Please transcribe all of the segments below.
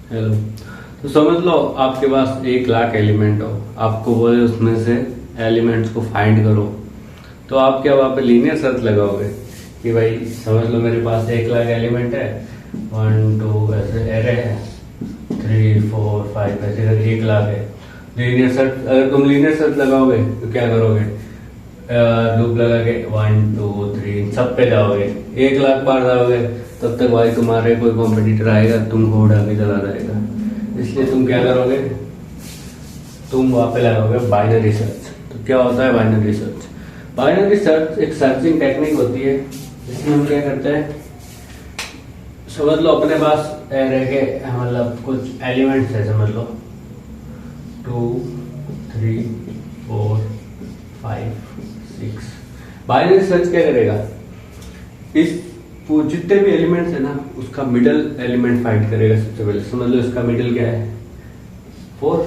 Hello. तो समझ लो आपके पास 1 लाख एलिमेंट हो, आपको बोले उसमें से एलिमेंट्स को फाइंड करो, तो आप क्या वहाँ पे लीनियर सर्च लगाओगे कि भाई समझ लो मेरे पास 1 लाख एलिमेंट है, 1 2 ऐसे एरे है, 3 4 5 ऐसे करके 1 लाख है। लीनियर सर्च, अगर तुम लीनियर सर्च लगाओगे तो क्या करोगे, लूप लगा के 1 2 3 सब पे जाओगे, 1 लाख बार जाओगे, तब तक भाई तुम्हारे कोई कॉम्पिटिटर आएगा तुमको उड़ा के चला जाएगा। इसलिए तुम क्या करोगे, तुम वहाँ पे लगाओगे बाइनरी सर्च। तो क्या होता है बाइनरी सर्च? बाइनरी सर्च एक सर्चिंग टेक्निक होती है जिसमें हम क्या करते हैं, समझ लो अपने पास एरे के मतलब कुछ एलिमेंट्स है, समझ लो 2 3 4 5 6। बाइनरी सर्च क्या करेगा, इस वो जितने भी एलिमेंट्स है ना उसका मिडल एलिमेंट फाइंड करेगा सबसे पहले। समझ लो इसका मिडल क्या है 4,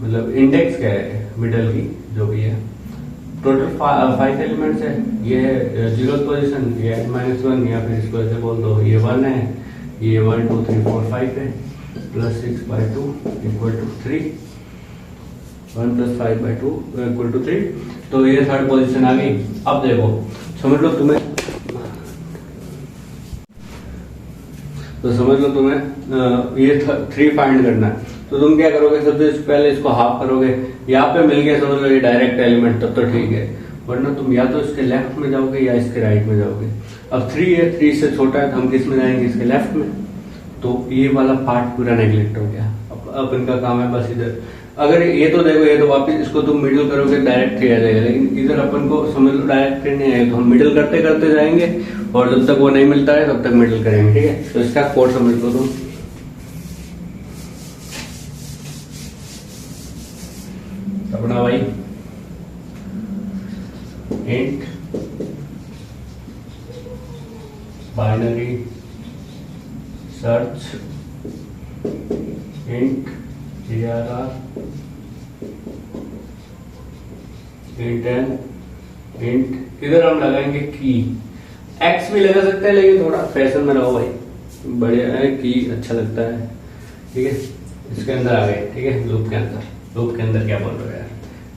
मतलब इंडेक्स क्या है मिडल की जो भी है। टोटल 5 एलिमेंट्स है, ये है 0th पोजीशन, ये -1, या फिर इसको ऐसे बोल दो ये 1 है, ये 1 2 3 4 5 है, +6/2 = 3, 1 + 5/2 = 3। तो ये 3rd पोजीशन आ गई। अब देखो समझ लो तुम्हें ये 3 फाइंड करना है, तो तुम क्या करोगे, सबसे पहले इसको हाफ करोगे। यहाँ पे मिल गया समझ लो ये डायरेक्ट एलिमेंट, तब तो ठीक है, वरना तुम या तो इसके लेफ्ट में जाओगे या इसके राइट में जाओगे। अब 3 है, 3 से छोटा है तो हम किस में जाएंगे, इसके लेफ्ट में। तो ये वाला पार्ट पूरा नेग्लेक्ट हो गया। अब इनका काम है बस इधर, अगर ये तो देखो ये तो वापस इसको तुम मिडिल करोगे डायरेक्ट 3 आ जाएगा, लेकिन इधर अपन को समझ लो डायरेक्ट 3 नहीं आएगा, तो हम मिडिल करते करते जाएंगे और जब तक वो नहीं मिलता है तब तक मिडिल करेंगे, ठीक है। तो इसका कोड समझ लो तुम, अपना भाई int binary search int ARR int N int, इधर हम लगाएंगे की। एक्स भी लगा सकते हैं लेकिन थोड़ा फैशन में रहो भाई, बढ़िया है की, अच्छा लगता है, ठीक है। इसके अंदर आ गए, ठीक है, लूप के अंदर क्या बोल रहे हो यार,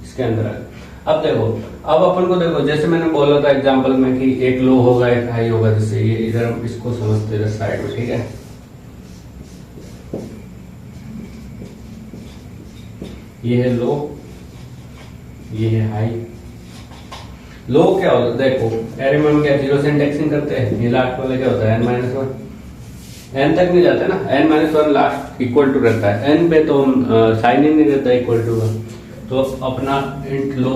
इसके अंदर आ गए। अब देखो, अब अपन को देखो जैसे मैंने बोला था एग्जांपल में कि एक लो होगा एक हाई होगा, जैसे ये इधर हम इसको समझते हैं साइड में, ठीक है। ये है लो, ये है हाई। लो क्या होता है, देखो एरे में हम क्या 0 से इंडेक्सिंग करते हैं, ये लास्ट वाले क्या होता है n-1, n तक नहीं जाते ना, n-1 लास्ट इक्वल टू रहता है, n पे तो साइन इन नहीं रहता इक्वल टू का। तो अपना इंट लो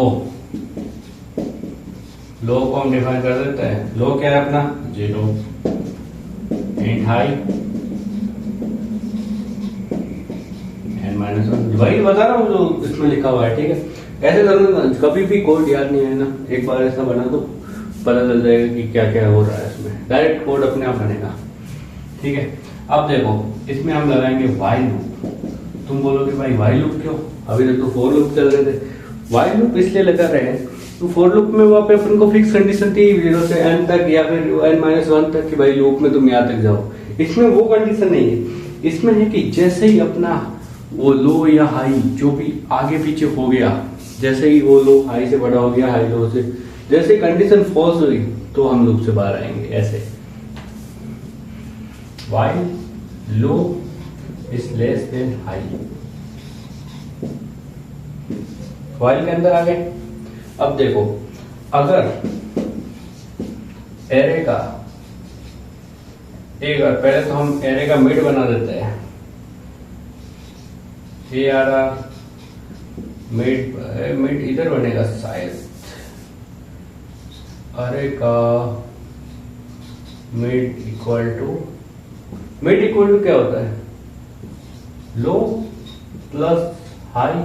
को हम डिफाइन कर देते हैं, लो क्या है अपना 0, इंट हाई n-1, वही बता रहा हूँ जो इसमें लिखा हुआ है, ठीक है। ऐसे करना, कभी भी कोड याद नहीं है ना, एक बार ऐसा बना दो पता चल जाएगा कि क्या क्या हो रहा है इसमें, डायरेक्ट कोड अपने आप बनेगा, ठीक है। अब देखो इसमें हम लगाएंगे वाइल लूप। तुम बोलोगे भाई वाइल लूप क्यों, अभी तक तो फॉर लूप चल रहे थे। वाइल लूप इसलिए लगा रहे हैं, तो फॉर लूप में वहां पे अपन को फिक्स कंडीशन थी 0 से n तक या फिर n-1 तक कि भाई लूप में तुम यहाँ तक जाओ। इसमें वो कंडीशन नहीं है, इसमें है कि जैसे ही अपना वो लो या हाई जो भी आगे पीछे हो गया, जैसे ही वो लो हाई से बड़ा हो गया, हाई लो से, जैसे कंडीशन फॉल्स हुई तो हम लूप से बाहर आएंगे। ऐसे while low is less than high, while के अंदर आ गए। अब देखो अगर एरे का एक बार पहले तो हम एरे का मिड बना देते हैं, ARR मिड इधर बनेगा शायद, अरे का मिड इक्वल टू क्या होता है, low plus high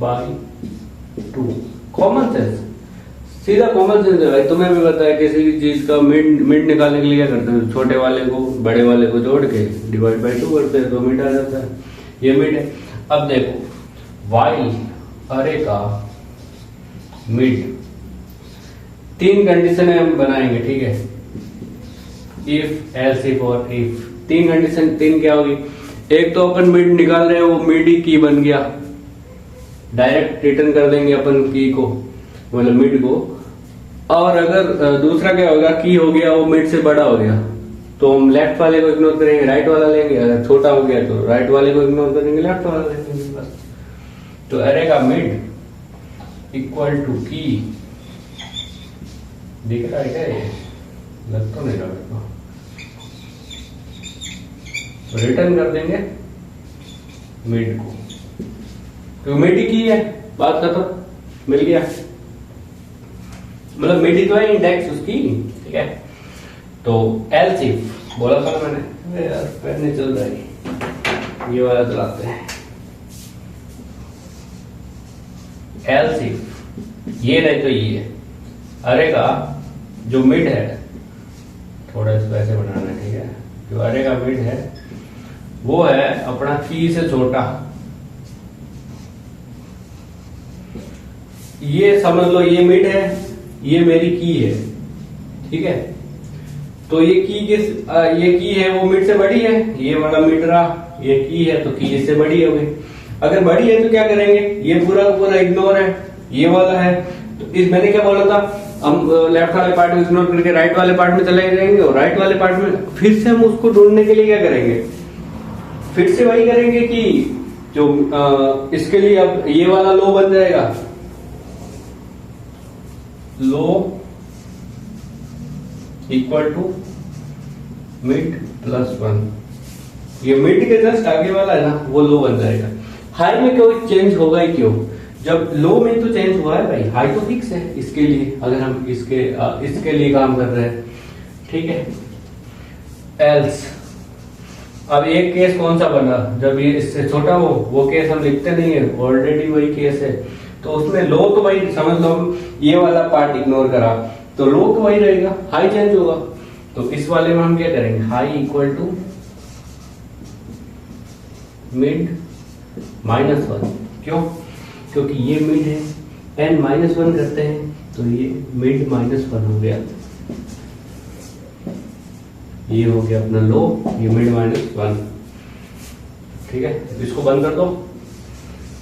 by 2। Common sense, सीधा कॉमन सेंस है भाई, तुम्हें भी पता है किसी भी चीज का मिड निकालने के लिए क्या करते हैं, छोटे वाले को बड़े वाले को जोड़ के डिवाइड बाई 2 करते हैं तो मिड आ जाता है, ये मिड है। अब देखो वाइल अरे का मिड 3 कंडीशन हम बनाएंगे, ठीक है। इफ, एल्स इफ और इफ। तीन कंडीशन, तीन क्या होगी? एक तो अपन मिड निकाल रहे हैं, वो मिड ही की बन गया, डायरेक्ट रिटर्न कर देंगे अपन की को, मतलब मिड को। और अगर दूसरा क्या होगा, की हो गया वो मिड से बड़ा हो गया, तो हम लेफ्ट वाले को इग्नोर करेंगे, राइट वाला लेंगे। अगर छोटा हो गया तो राइट वाले को इग्नोर करेंगे, लेफ्ट वाला लेंगे, बस। तो अरे का मिड इक्वल टू की, दिख रहा है क्या ये? लग तो नहीं रहा मेरे को। तो रिटर्न कर देंगे मिड को, तो मिड ही की है, बात खत्म, मिल गया। मतलब मिड ही तो है इंडेक्स उसकी, ठीक है। तो एल्स इफ बोला था मैंने, अरे यार पेन नहीं चल रहा है, ये वाला चलाते हैं। एल्स इफ ये नहीं तो ये, अरे का जो मिड है, थोड़ा इसको ऐसे बनाना है, ठीक है। जो अरे का मिड है वो है अपना की से छोटा, ये समझ लो ये मिड है, ये मेरी की है, ठीक है। तो ये की है वो मिड से बड़ी है, ये वाला मिड रहा, ये की है तो की इससे बड़ी हो गई। अगर बड़ी है तो क्या करेंगे, ये पूरा का पूरा इग्नोर है, ये वाला है, तो इस मैंने क्या बोला था, हम लेफ्ट वाले पार्ट को इग्नोर करके राइट वाले पार्ट में चले जाएंगे, और राइट वाले पार्ट में फिर से हम उसको ढूंढने के लिए क्या करेंगे, फिर से वही करेंगे कि जो इसके लिए अब ये वाला लो बन जाएगा, लो इक्वल टू मिड प्लस 1। ये मिड के जस्ट आगे वाला है ना, वो लो बन जाएगा। हाई में कोई चेंज होगा ही क्यों, जब लो में तो चेंज हुआ है भाई, हाई तो फिक्स है इसके लिए, अगर हम इसके लिए काम कर रहे हैं, ठीक है। एल्स अब एक केस कौन सा बना, जब ये इससे छोटा हो, वो केस हम लिखते नहीं है, ऑलरेडी वही केस है। तो उसमें लो तो भाई समझ लो, ये वाला पार्ट इग्नोर करा तो लो तो वही रहेगा, हाई चेंज होगा। तो इस वाले में हम क्या करेंगे, हाई इक्वल टू मिड -1। क्यों? क्योंकि ये मिड है, n -1 करते हैं तो ये मिड -1 हो गया, ये हो गया अपना लो, ये मिड -1, ठीक है। इसको बंद कर दो,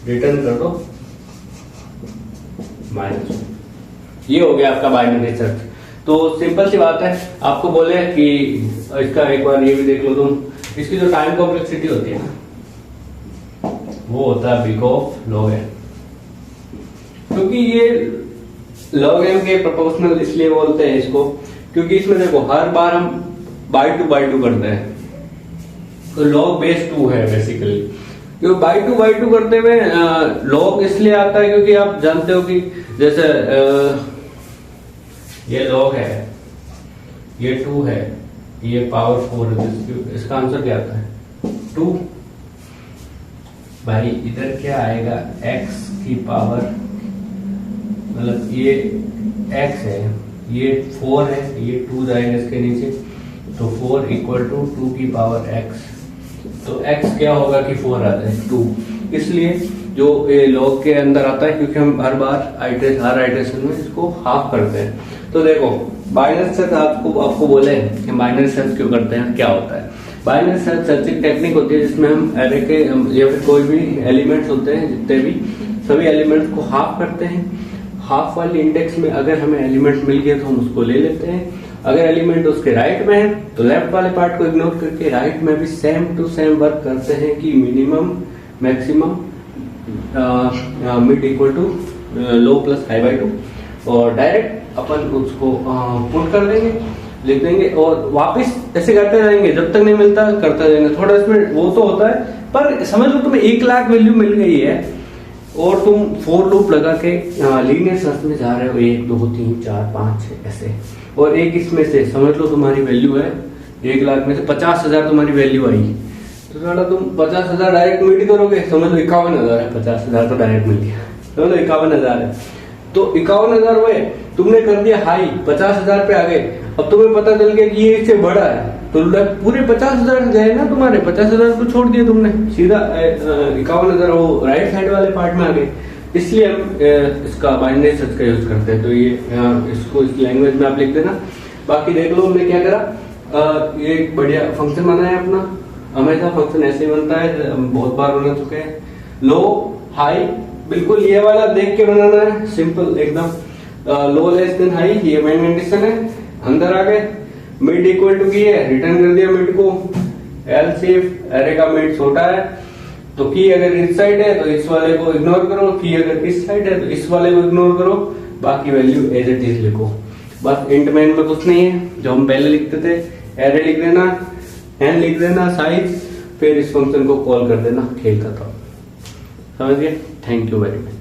रिटर्न कर दो -1, ये हो गया आपका बाइनरी सर्च। तो सिंपल सी बात है, आपको बोले कि इसका एक बार ये भी देख लो तुम, इसकी जो टाइम कॉम्प्लेक्सिटी होती है ना, वो होता है बिग ऑफ लॉग एन। क्योंकि ये लॉग एन के प्रोपोर्शनल इसलिए बोलते हैं इसको, क्योंकि इसमें देखो हर बार हम बाय टू करते हैं, तो लॉग बेस 2 है बेसिकली। क्योंकि बाय टू करते हुए लॉग इसलिए आता है क्योंकि आप जानते हो कि जैसे ये लॉग है, ये 2 है, ये पावर 4 है, इसका आंसर क्या आता है 2। भाई इधर क्या आएगा, x की पावर, मतलब ये x है, ये 4 है, ये 2 जाएगा इसके नीचे, तो 4 इक्वल टू 2 की पावर x। तो x क्या होगा कि 4 आता है 2, इसलिए जो ये लॉग के अंदर आता है, क्योंकि हम हर बार हर आइटरेशन में इसको हाफ करते हैं। तो देखो बाइनरी सर्च आपको बोले कि बाइनरी सर्च क्यों करते हैं, क्या होता है। बाइनरी सर्च सर्चिंग टेक्निक होती है जिसमें हम एरे के या फिर कोई भी एलिमेंट्स होते हैं, जितने भी सभी एलिमेंट्स को हाफ करते हैं। हाफ वाले इंडेक्स में अगर हमें एलिमेंट मिल गया तो हम उसको ले लेते हैं, अगर एलिमेंट उसके राइट में है तो लेफ्ट वाले पार्ट को इग्नोर करके राइट में भी सेम टू सेम वर्क करते हैं कि minimum maximum mid equal to low plus high by 2, और डायरेक्ट अपन उसको पुट कर देंगे, लिख देंगे, और वापस ऐसे करते जाएंगे जब तक नहीं मिलता, करते जाएंगे। थोड़ा इसमें वो तो होता है, पर समझ लो तुम्हें 1 लाख वैल्यू मिल गई है और तुम फॉर लूप लगा के लीनियर सर्च में जा रहे हो, 1 2 3 4 5 6 ऐसे, और एक इसमें से समझ लो तुम्हारी वैल्यू है 1 लाख में से 50,000 तुम्हारी वैल्यू आई, तो थोड़ा तुम 50,000 डायरेक्ट मिट करोगे, समझ लो 51,000 है, 50,000 तो डायरेक्ट मिल गया, समझ लो 51,000 है। तो 51,000 हुए, तुमने कर दिया हाई, 50,000 पे आ गए, अब तुम्हें पता चल गया कि ये इससे बड़ा है, तो पूरे 50,000 गए ना तुम्हारे, 50,000 को छोड़ दिया तुमने, सीधा 51,000 वो राइट साइड वाले पार्ट में आ गए। इसलिए हम इसका बाइनरी सर्च का यूज करते हैं। तो ये इसको इस लैंग्वेज में आप लिख देना। बाकी देख लो हमने क्या करा, ये एक बढ़िया फंक्शन बना है अपना। हमेशा फंक्शन ऐसे ही बनता है, हम बहुत बार बना चुके हैं। लो हाई बिल्कुल ये वाला देख के बनाना है, सिंपल एकदम। लो लेस देन हाई, ये मेन कंडीशन है। अंदर आ गए, मिड इक्वल टू की है, रिटर्न कर दिया मिड को। एल सेफ, एरे का मिड छोटा है तो की अगर इस साइड है तो इस वाले को इग्नोर करो, की अगर इस साइड है तो इस वाले को इग्नोर करो, बाकी वैल्यू एज इट इज लिखो। बस इंट मेन में कुछ नहीं है, जो हम पहले लिखते थे। एरे लिख देना, एन लिख देना, साइज, फिर इस फंक्शन को कॉल कर देना, खेल खत्म। समझ गए? Thank you very much.